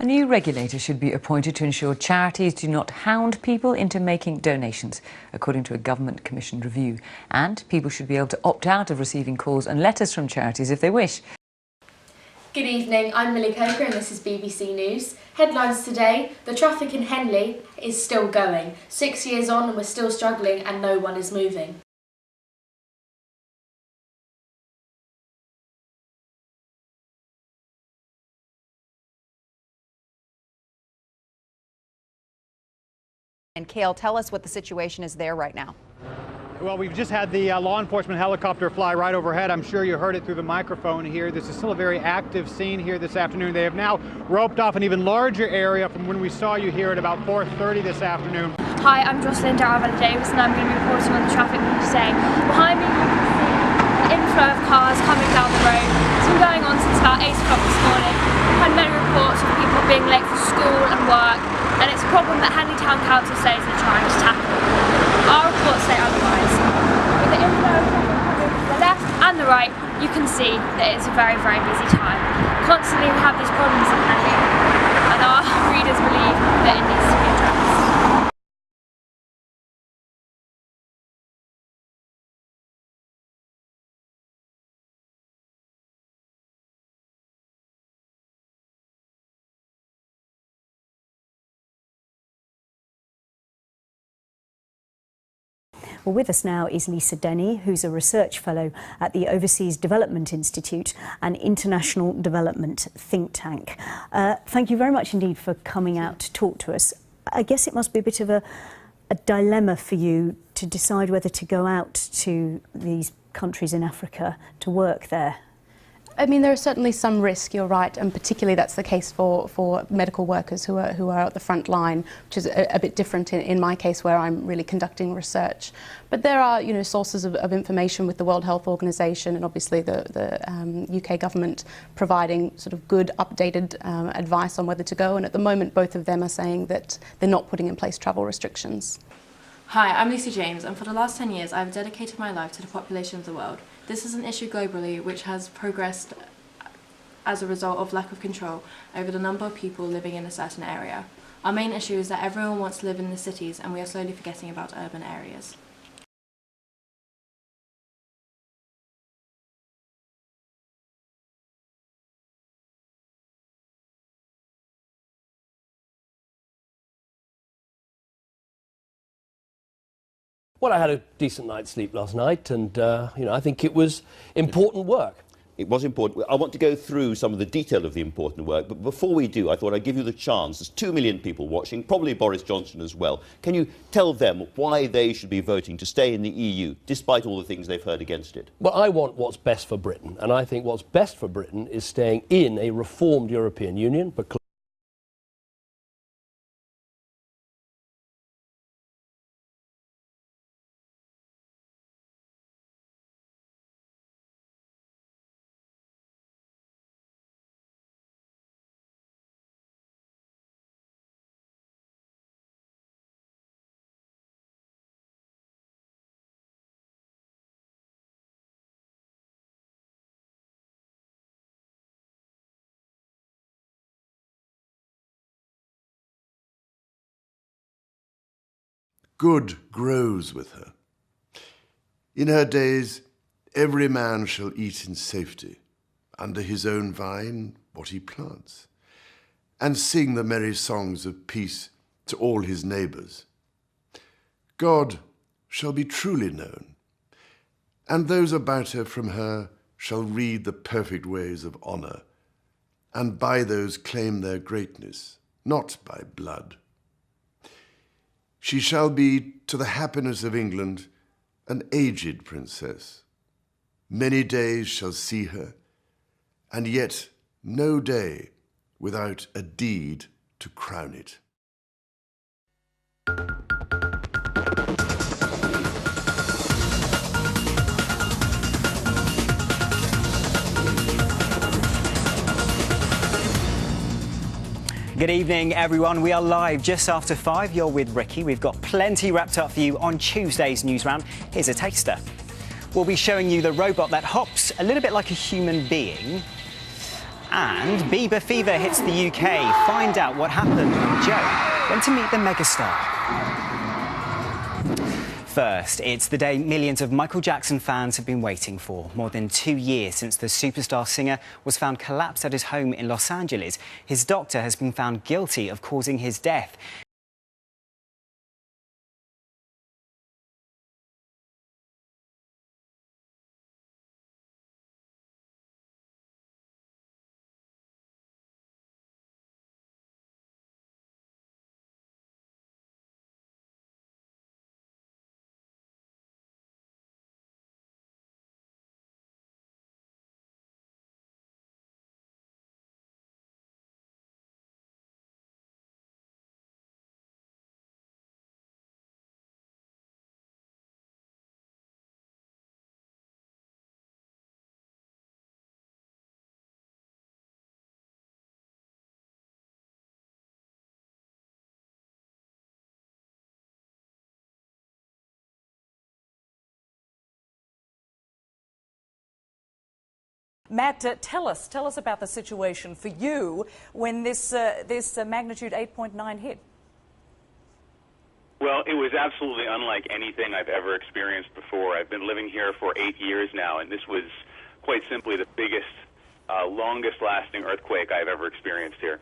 A new regulator should be appointed to ensure charities do not hound people into making donations, according to a government-commissioned review. And people should be able to opt out of receiving calls and letters from charities if they wish. Good evening, I'm Millie Coker and this is BBC News. Headlines today: the traffic in Henley is still going. 6 years on and we're still struggling and no one is moving. And Kale, tell us what the situation is there right now. Well, we've just had the law enforcement helicopter fly right overhead. I'm sure you heard it through the microphone here. This is still a very active scene here this afternoon. They have now roped off an even larger area from when we saw you here at about 4:30 this afternoon. Hi, I'm Jocelyn Davis and I'm going to be reporting on the traffic today. Behind me you can see an inflow of cars coming down the road. It's been going on since about 8 o'clock this morning. We've had many reports of people being late for school and work, and it's a problem that Henley Town Council says they're trying to tackle. Our reports say otherwise. With the inflow of traffic coming to the left and the right, you can see that it's a very, very busy time. Constantly we have these problems in Henley, and our readers believe that it needs to be addressed. Well, with us now is Lisa Denny, who's a research fellow at the Overseas Development Institute, an international development think tank. Thank you very much indeed for coming out to talk to us. I guess it must be a bit of a dilemma for you to decide whether to go out to these countries in Africa to work there. I mean, there is certainly some risk, you're right, and particularly that's the case for medical workers who are at the front line, which is a bit different in my case where I'm really conducting research. But there are, you know, sources of information with the World Health Organization and obviously the UK government providing sort of good updated advice on whether to go, and at the moment both of them are saying that they're not putting in place travel restrictions. Hi, I'm Lucy James, and for the last 10 years I've dedicated my life to the population of the world. This is an issue globally which has progressed as a result of lack of control over the number of people living in a certain area. Our main issue is that everyone wants to live in the cities and we are slowly forgetting about urban areas. Well, I had a decent night's sleep last night, and you know, I think it was important work. It was important. I want to go through some of the detail of the important work, but before we do, I thought I'd give you the chance. There's 2 million people watching, probably Boris Johnson as well. Can you tell them why they should be voting to stay in the EU, despite all the things they've heard against it? Well, I want what's best for Britain, and I think what's best for Britain is staying in a reformed European Union, but good grows with her. In her days, every man shall eat in safety, under his own vine what he plants, and sing the merry songs of peace to all his neighbours. God shall be truly known, and those about her from her shall read the perfect ways of honour, and by those claim their greatness, not by blood. She shall be, to the happiness of England, an aged princess. Many days shall see her, and yet no day without a deed to crown it. Good evening, everyone. We are live just after 5. You're with Ricky. We've got plenty wrapped up for you on Tuesday's News Round. Here's a taster. We'll be showing you the robot that hops a little bit like a human being And Bieber fever hits the UK. Find out what happened when Joe went to meet the megastar. First, it's the day millions of Michael Jackson fans have been waiting for. More than 2 years since the superstar singer was found collapsed at his home in Los Angeles. His doctor has been found guilty of causing his death. Matt, tell us about the situation for you when this magnitude 8.9 hit. Well, it was absolutely unlike anything I've ever experienced before. I've been living here for 8 years now, and this was quite simply the biggest, longest-lasting earthquake I've ever experienced here.